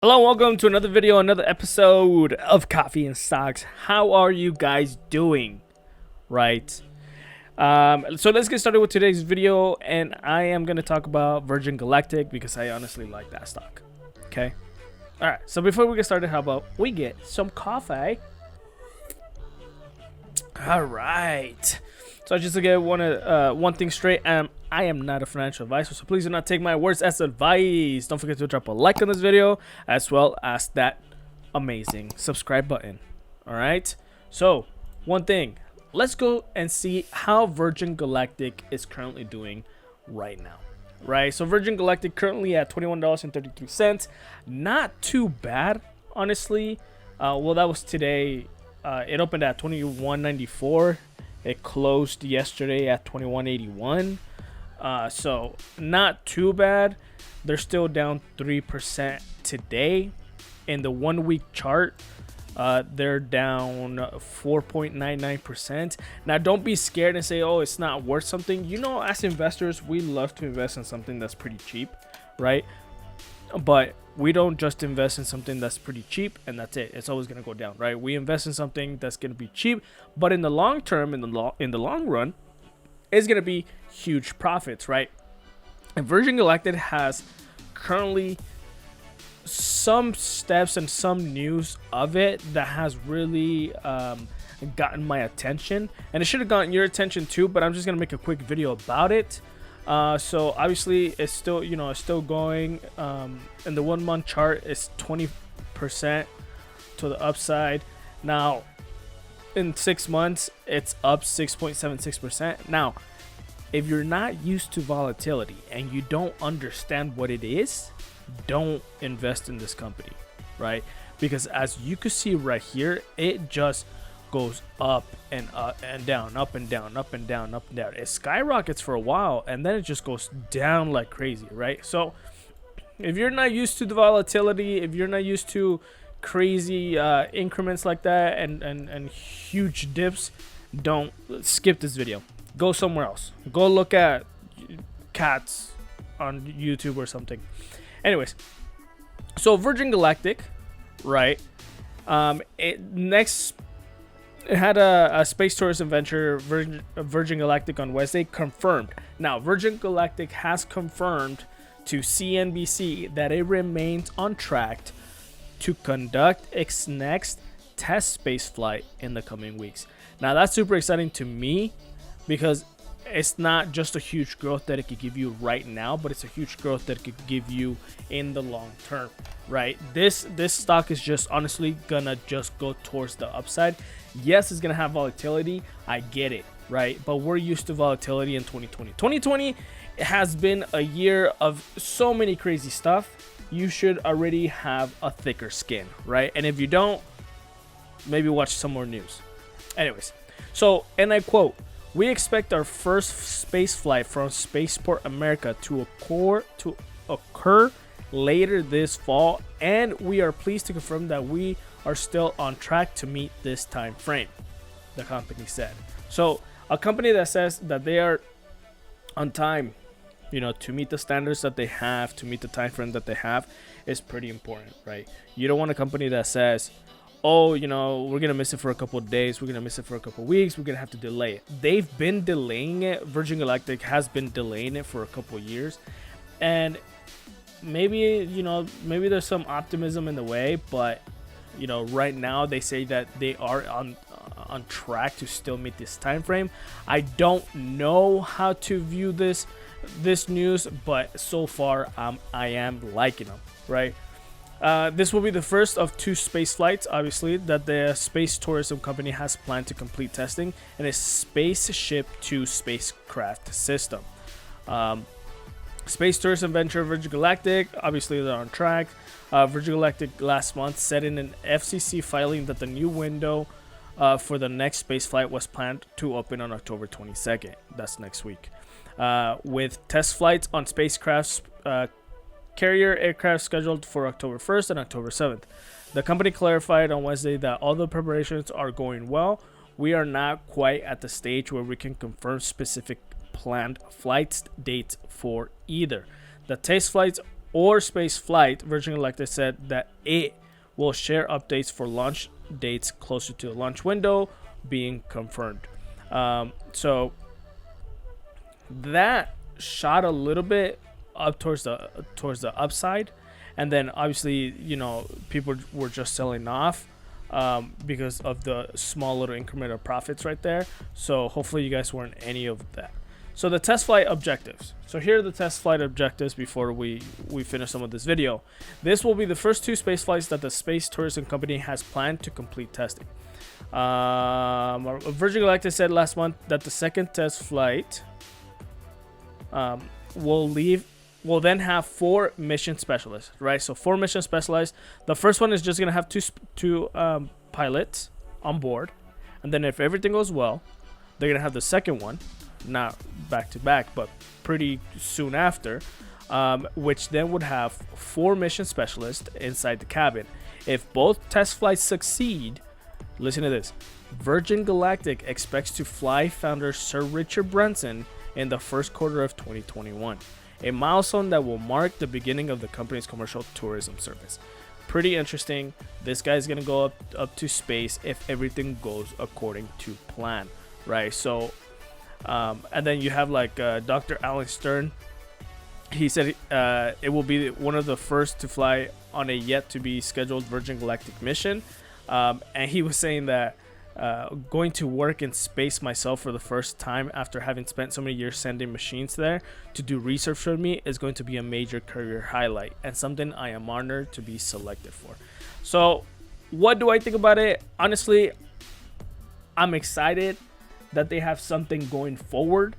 Hello, welcome to another video, another episode of Coffee and Stocks. How are you guys doing? Right. So let's get started with today's video, and I am going to talk about Virgin Galactic because I honestly like that stock. Okay. All right. So before we get started, how about we get some coffee? All right. So just to get one thing straight, I am not a financial advisor, so please do not take my words as advice. Don't forget to drop a like on this video, as well as that amazing subscribe button. All right. So one thing, let's go and see how Virgin Galactic is currently doing right now. Right. So Virgin Galactic currently at $21.33. Not too bad, honestly. Well, that was today. It opened at $21.94. It closed yesterday at $21.81. So not too bad. They're still down 3% today. In the 1 week chart, they're down 4.99%. Now, don't be scared and say, oh, it's not worth something. You know, as investors, we love to invest in something that's pretty cheap, right? But we don't just invest in something that's pretty cheap and that's it. It's always going to go down, right? We invest in something that's going to be cheap, but in the long term, in the long run, it's going to be huge profits, right? And Virgin Galactic has currently some steps and some news of it that has really gotten my attention, and it should have gotten your attention too, but I'm just going to make a quick video about it. So obviously it's still, it's still going. In the 1 month chart, it's 20% to the upside. Now, in 6 months, it's up 6.76%. Now, if you're not used to volatility and you don't understand what it is, don't invest in this company, right? Because as you can see right here, it just goes up and down, up and down, up and down, up and down. It skyrockets for a while and then it just goes down like crazy, right? So if you're not used to the volatility, if you're not used to crazy increments like that and huge dips, don't skip this video. Go somewhere else. Go look at cats on YouTube or something. Anyways, so Virgin Galactic, right? It had a space tourism venture, Virgin Galactic, on Wednesday, confirmed. Now, Virgin Galactic has confirmed to CNBC that it remains on track to conduct its next test space flight in the coming weeks. Now, that's super exciting to me because it's not just a huge growth that it could give you right now, but it's a huge growth that it could give you in the long term, right? This stock is just honestly gonna just go towards the upside. Yes, it's gonna have volatility. I get it, right? But we're used to volatility in 2020. 2020 has been a year of so many crazy stuff. You should already have a thicker skin, right? And if you don't, maybe watch some more news. Anyways, so, and I quote, "We expect our first space flight from Spaceport America to occur later this fall, and we are pleased to confirm that we are still on track to meet this time frame," the company said. So a company that says that they are on time, to meet the standards that they have, to meet the time frame that they have, is pretty important, right? You don't want a company that says, oh, we're gonna miss it for a couple of days, we're gonna miss it for a couple of weeks, we're gonna have to delay it. They've been delaying it. Virgin Galactic has been delaying it for a couple of years, and maybe there's some optimism in the way, but right now they say that they are on track to still meet this time frame. I don't know how to view this news, but so far I am liking them, right? This will be the first of 2 space flights, obviously, that the space tourism company has planned to complete testing in a spaceship to spacecraft system. Space tourism venture Virgin Galactic, obviously they're on track. Virgin Galactic last month said in an FCC filing that the new window for the next space flight was planned to open on October 22nd. That's next week. With test flights on spacecraft's carrier aircraft scheduled for October 1st and October 7th. The company clarified on Wednesday that all the preparations are going well. We are not quite at the stage where we can confirm specific planned flight dates for either. The test flights or space flight, Virgin Galactic said that it will share updates for launch dates closer to the launch window being confirmed. So that shot a little bit up towards the upside, and then obviously, you know, people were just selling off because of the small little increment of profits right there. So hopefully you guys weren't any of that. So the test flight objectives. So here are the test flight objectives before we finish some of this video. This will be the first 2 space flights that the space tourism company has planned to complete testing. Virgin Galactic said last month that the second test flight will then have 4 mission specialists, right? So 4 mission specialists. The first one is just gonna have two pilots on board, and then if everything goes well, they're gonna have the second one, not back to back, but pretty soon after, which then would have 4 mission specialists inside the cabin. If both test flights succeed, listen to this: Virgin Galactic expects to fly founder Sir Richard Branson in the first quarter of 2021, a milestone that will mark the beginning of the company's commercial tourism service. Pretty interesting. This guy's gonna go up to space if everything goes according to plan, right? So and then you have like Dr. Alan Stern. He said it will be one of the first to fly on a yet to be scheduled Virgin Galactic mission, and he was saying that going to work in space myself for the first time after having spent so many years sending machines there to do research for me is going to be a major career highlight and something I am honored to be selected for. So what do I think about it? Honestly, I'm excited that they have something going forward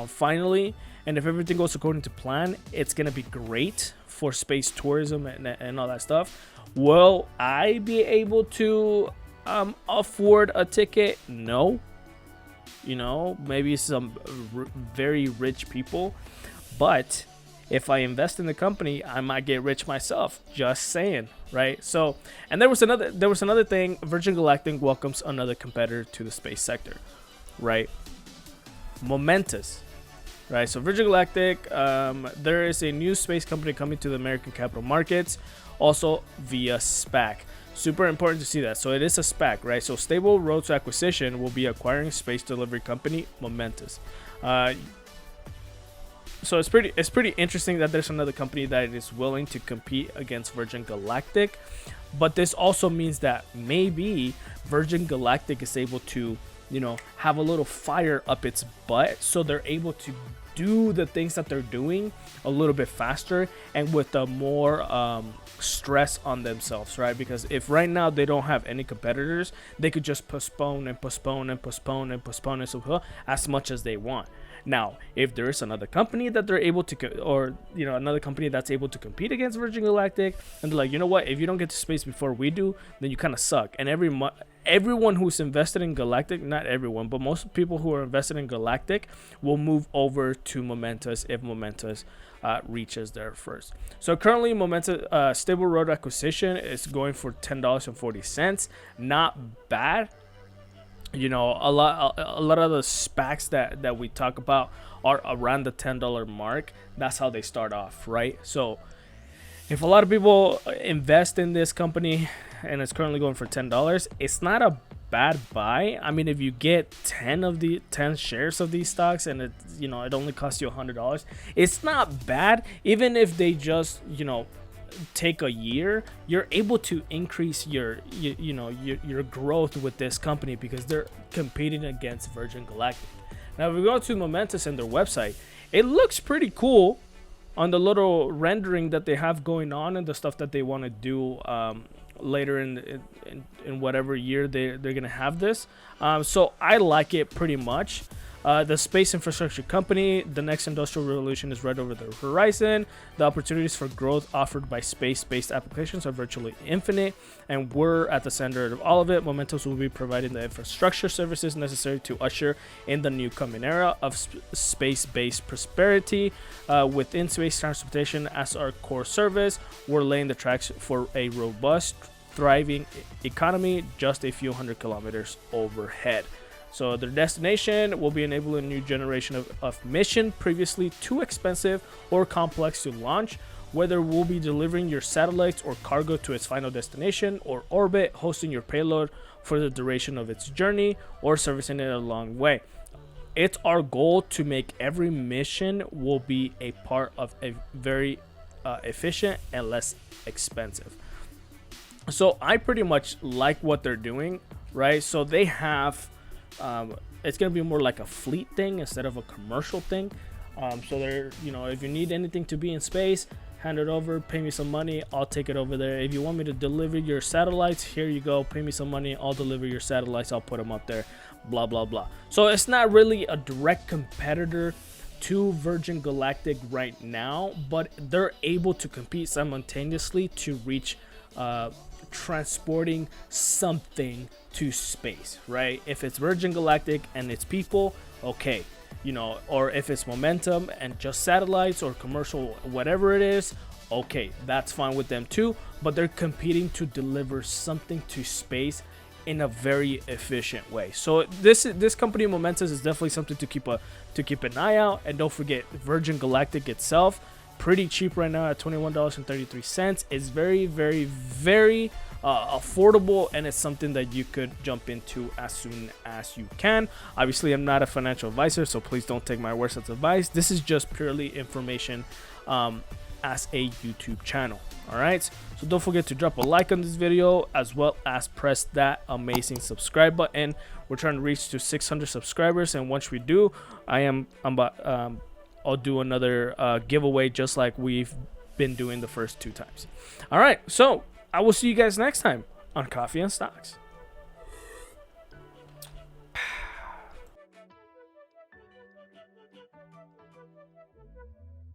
finally, and if everything goes according to plan, it's gonna be great for space tourism and all that stuff. Will I be able to afford a ticket? No. You know, maybe some very rich people, but if I invest in the company, I might get rich myself. Just saying, right? So, and there was another thing. Virgin Galactic welcomes another competitor to the space sector, right? Momentous, right? So Virgin Galactic, there is a new space company coming to the American capital markets, also via SPAC. Super important to see that. So it is a SPAC, right? So Stable Roads Acquisition will be acquiring space delivery company Momentous. So it's pretty interesting that there's another company that is willing to compete against Virgin Galactic, but this also means that maybe Virgin Galactic is able to, you know, have a little fire up its butt, so they're able to do the things that they're doing a little bit faster and with a more stress on themselves, right? Because if right now they don't have any competitors, they could just postpone and postpone and postpone and postpone and so as much as they want. Now, if there is another company that they're able to, or you know, another company that's able to compete against Virgin Galactic, and they're like, you know what, if you don't get to space before we do, then you kind of suck. And everyone who's invested in Galactic, not everyone, but most people who are invested in Galactic will move over to Momentous if Momentous reaches there first. So currently, Momentous Stable Road Acquisition is going for $10.40. Not bad. You know, a lot of the SPACs that we talk about are around the $10 mark. That's how they start off, right? So if a lot of people invest in this company and it's currently going for $10, it's not a bad buy. I mean, if you get 10 shares of these stocks and it, you know, it only costs you $100, it's not bad. Even if they just, you know, take a year, you're able to increase your growth with this company because they're competing against Virgin Galactic. Now, if we go to Momentous and their website, it looks pretty cool on the little rendering that they have going on and the stuff that they want to do later in whatever year they're gonna have this. So I like it pretty much. The space infrastructure company, the next industrial revolution is right over the horizon. The opportunities for growth offered by space-based applications are virtually infinite, and we're at the center of all of it. Momentous will be providing the infrastructure services necessary to usher in the new coming era of space-based prosperity. Within space transportation as our core service, we're laying the tracks for a robust, thriving economy just a few hundred kilometers overhead. So their destination will be enabling a new generation of mission previously too expensive or complex to launch. whether we'll be delivering your satellites or cargo to its final destination or orbit, hosting your payload for the duration of its journey, or servicing it a long way. It's our goal to make every mission will be a part of a very efficient and less expensive. So I pretty much like what they're doing, right? So they have it's gonna be more like a fleet thing instead of a commercial thing. So they're, you know, if you need anything to be in space, hand it over, pay me some money, I'll take it over there. If you want me to deliver your satellites, here you go, pay me some money, I'll deliver your satellites, I'll put them up there, blah blah blah. So it's not really a direct competitor to Virgin Galactic right now, but they're able to compete simultaneously to reach transporting something to space, right? If it's Virgin Galactic and its people, okay, you know, or if it's Momentum and just satellites or commercial, whatever it is, okay, that's fine with them too. But they're competing to deliver something to space in a very efficient way. So this company Momentus is definitely something to keep an eye out. And don't forget, Virgin Galactic itself, pretty cheap right now at $21.33. It's very, very, very affordable, and it's something that you could jump into as soon as you can. Obviously, I'm not a financial advisor, so please don't take my words as advice. This is just purely information as a YouTube channel. All right, so don't forget to drop a like on this video, as well as press that amazing subscribe button. We're trying to reach to 600 subscribers, and once we do, I'll do another giveaway, just like we've been doing the first 2 times. All right, so I will see you guys next time on Coffee and Stocks.